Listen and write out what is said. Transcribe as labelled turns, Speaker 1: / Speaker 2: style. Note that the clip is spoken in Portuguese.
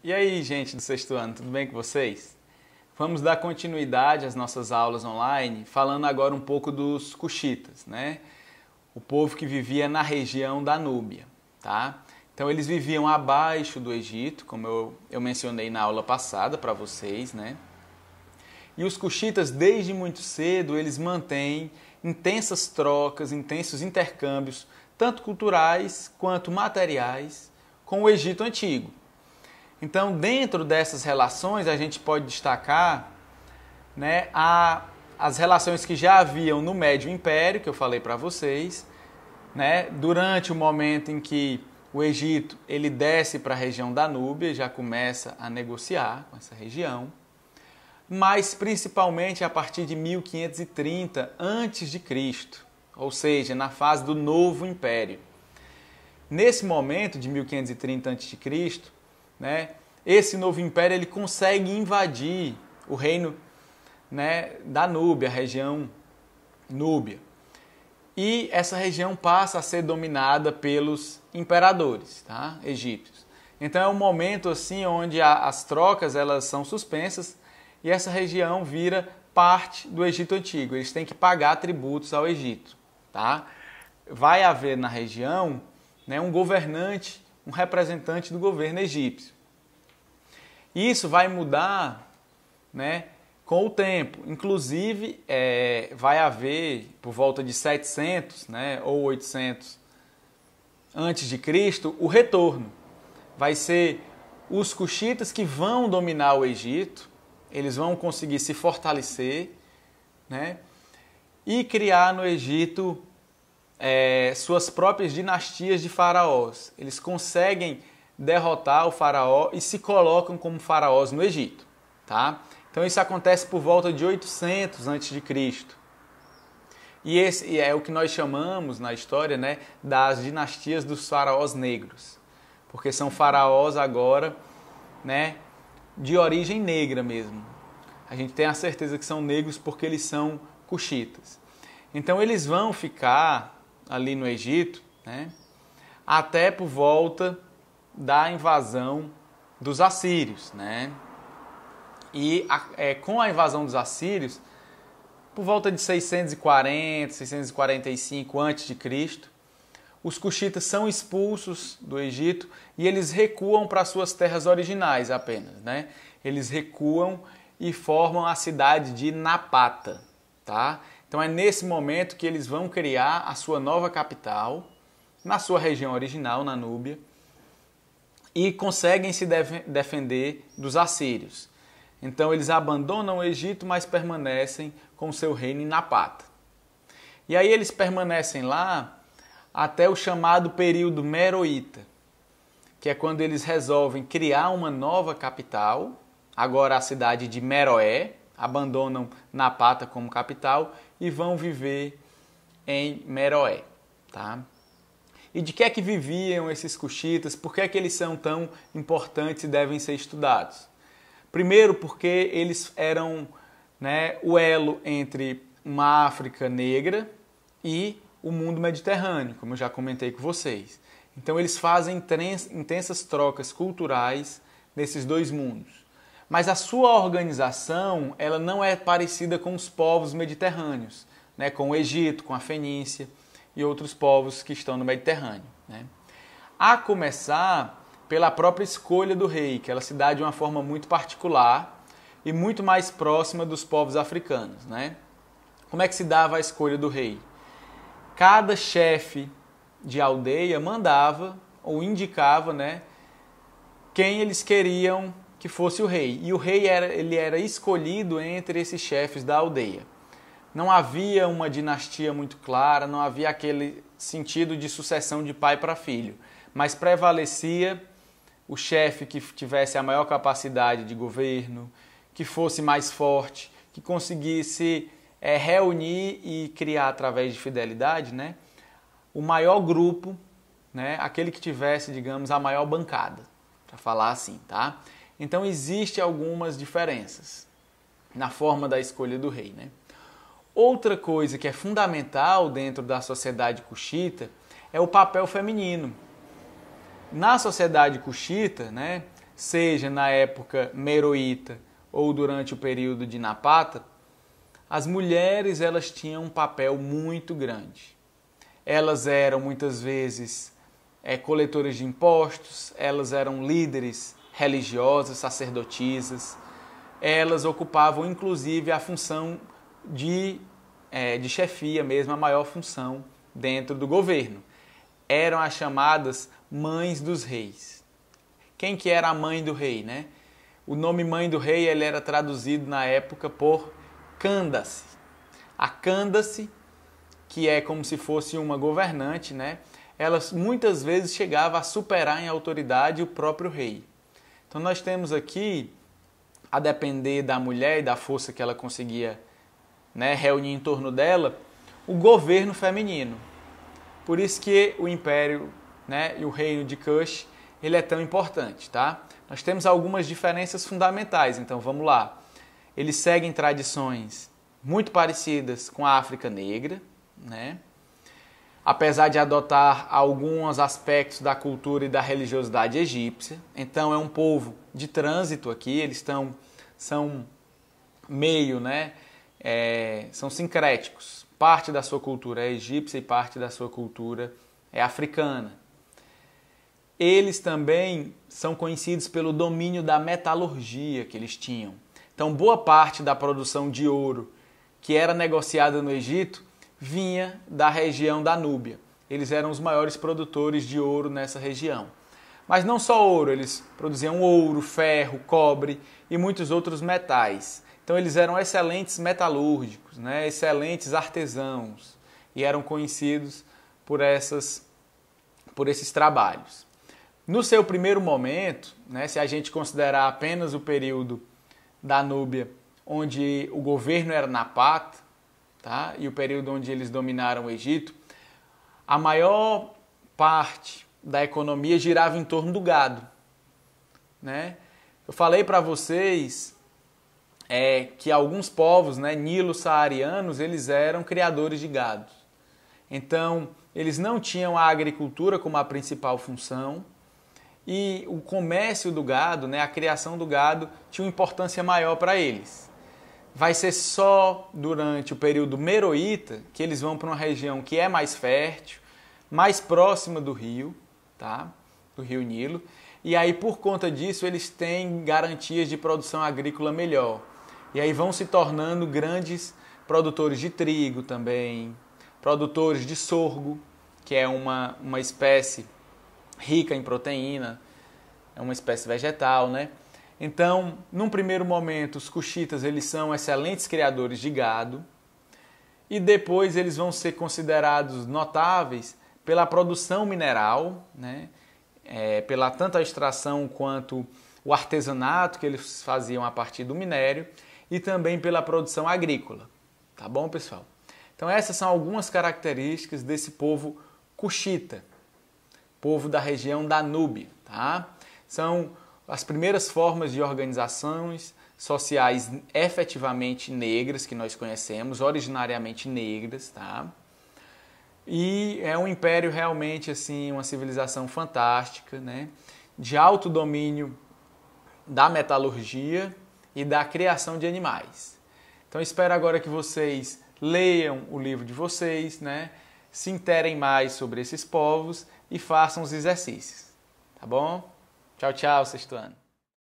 Speaker 1: E aí, gente do sexto ano, tudo bem com vocês? Vamos dar continuidade às nossas aulas online, falando agora um pouco dos cuxitas, né? O povo que vivia na região da Núbia, tá? Então eles viviam abaixo do Egito, como eu mencionei na aula passada para vocês, né? E os cuxitas, desde muito cedo, eles mantêm intensas trocas, intensos intercâmbios, tanto culturais quanto materiais, com o Egito Antigo. Então, dentro dessas relações, a gente pode destacar, né, as relações que já haviam no Médio Império, que eu falei para vocês, né, durante o momento em que o Egito ele desce para a região da Núbia, já começa a negociar com essa região, mas principalmente a partir de 1530 a.C., ou seja, na fase do Novo Império. Nesse momento de 1530 a.C., né, esse novo império ele consegue invadir o reino, né, da Núbia, a região Núbia. E essa região passa a ser dominada pelos imperadores, tá, egípcios. Então é um momento assim onde as trocas elas são suspensas e essa região vira parte do Egito Antigo. Eles têm que pagar tributos ao Egito, tá? Vai haver na região, né, um governante, um representante do governo egípcio. Isso vai mudar, né, com o tempo. Inclusive, vai haver, por volta de 700, né, ou 800 antes de Cristo, o retorno. Vai ser os cuxitas que vão dominar o Egito, eles vão conseguir se fortalecer, né, e criar no Egito suas próprias dinastias de faraós. Eles conseguem derrotar o faraó e se colocam como faraós no Egito, tá? Então isso acontece por volta de 800 a.C. E esse é o que nós chamamos na história, né, das dinastias dos faraós negros, porque são faraós agora, né, de origem negra mesmo. A gente tem a certeza que são negros porque eles são cuxitas. Então eles vão ficar ali no Egito, né, até por volta da invasão dos assírios, né? E com a invasão dos assírios, por volta de 640, 645 a.C., os cuxitas são expulsos do Egito e eles recuam para suas terras originais apenas, né? Eles recuam e formam a cidade de Napata, tá? Então é nesse momento que eles vão criar a sua nova capital, na sua região original, na Núbia, e conseguem se defender dos assírios. Então eles abandonam o Egito, mas permanecem com seu reino em Napata. E aí eles permanecem lá até o chamado período Meroíta, que é quando eles resolvem criar uma nova capital, agora a cidade de Meroé, abandonam Napata como capital e vão viver em Meroé, tá? E de que é que viviam esses cuxitas? Por que é que eles são tão importantes e devem ser estudados? Primeiro, porque eles eram, né, o elo entre uma África negra e o mundo mediterrâneo, como eu já comentei com vocês. Então eles fazem intensas trocas culturais nesses dois mundos. Mas a sua organização ela não é parecida com os povos mediterrâneos, né, com o Egito, com a Fenícia e outros povos que estão no Mediterrâneo, né? A começar pela própria escolha do rei, que ela se dá de uma forma muito particular e muito mais próxima dos povos africanos, né? Como é que se dava a escolha do rei? Cada chefe de aldeia mandava ou indicava, né, quem eles queriam que fosse o rei. E o rei ele era escolhido entre esses chefes da aldeia. Não havia uma dinastia muito clara, não havia aquele sentido de sucessão de pai para filho, mas prevalecia o chefe que tivesse a maior capacidade de governo, que fosse mais forte, que conseguisse reunir e criar através de fidelidade, né, o maior grupo, né, aquele que tivesse, digamos, a maior bancada, para falar assim, tá? Então existem algumas diferenças na forma da escolha do rei, né? Outra coisa que é fundamental dentro da sociedade cuxita é o papel feminino. Na sociedade cuxita, né, seja na época meroíta ou durante o período de Napata, as mulheres elas tinham um papel muito grande. Elas eram muitas vezes coletoras de impostos, elas eram líderes religiosas, sacerdotisas, elas ocupavam inclusive a função de chefia mesmo, a maior função dentro do governo. Eram as chamadas mães dos reis. Quem que era a mãe do rei, né? O nome mãe do rei ele era traduzido na época por Candace. A Candace, que é como se fosse uma governante, né? Ela muitas vezes chegava a superar em autoridade o próprio rei. Então nós temos aqui, a depender da mulher e da força que ela conseguia, né, reunir em torno dela, o governo feminino. Por isso que o império, né, e o reino de Kush ele é tão importante, tá? Nós temos algumas diferenças fundamentais, então vamos lá. Eles seguem tradições muito parecidas com a África Negra, né? Apesar de adotar alguns aspectos da cultura e da religiosidade egípcia. Então é um povo de trânsito aqui, eles são meio, né? São sincréticos. Parte da sua cultura é egípcia e parte da sua cultura é africana. Eles também são conhecidos pelo domínio da metalurgia que eles tinham. Então, boa parte da produção de ouro que era negociada no Egito vinha da região da Núbia. Eles eram os maiores produtores de ouro nessa região. Mas não só ouro, eles produziam ouro, ferro, cobre e muitos outros metais. Então eles eram excelentes metalúrgicos, né? Excelentes artesãos e eram conhecidos por esses trabalhos. No seu primeiro momento, né, se a gente considerar apenas o período da Núbia, onde o governo era Napata, tá? E o período onde eles dominaram o Egito, a maior parte da economia girava em torno do gado, né? Eu falei para vocês que alguns povos, né, nilo-saarianos, eles eram criadores de gado. Então, eles não tinham a agricultura como a principal função e o comércio do gado, né, a criação do gado, tinha uma importância maior para eles. Vai ser só durante o período meroíta que eles vão para uma região que é mais fértil, mais próxima do rio, tá? Do rio Nilo. E aí, por conta disso, eles têm garantias de produção agrícola melhor. E aí vão se tornando grandes produtores de trigo também, produtores de sorgo, que é uma espécie rica em proteína, é uma espécie vegetal, né? Então, num primeiro momento, os cuxitas eles são excelentes criadores de gado e depois eles vão ser considerados notáveis pela produção mineral, né? Pela tanto a extração quanto o artesanato que eles faziam a partir do minério e também pela produção agrícola. Tá bom, pessoal? Então essas são algumas características desse povo cuxita, povo da região da Núbia, tá? São as primeiras formas de organizações sociais efetivamente negras que nós conhecemos, originariamente negras, tá? E é um império realmente assim, uma civilização fantástica, né? De alto domínio da metalurgia e da criação de animais. Então espero agora que vocês leiam o livro de vocês, né? Se interem mais sobre esses povos e façam os exercícios. Tá bom? Tchau, tchau, sexto ano.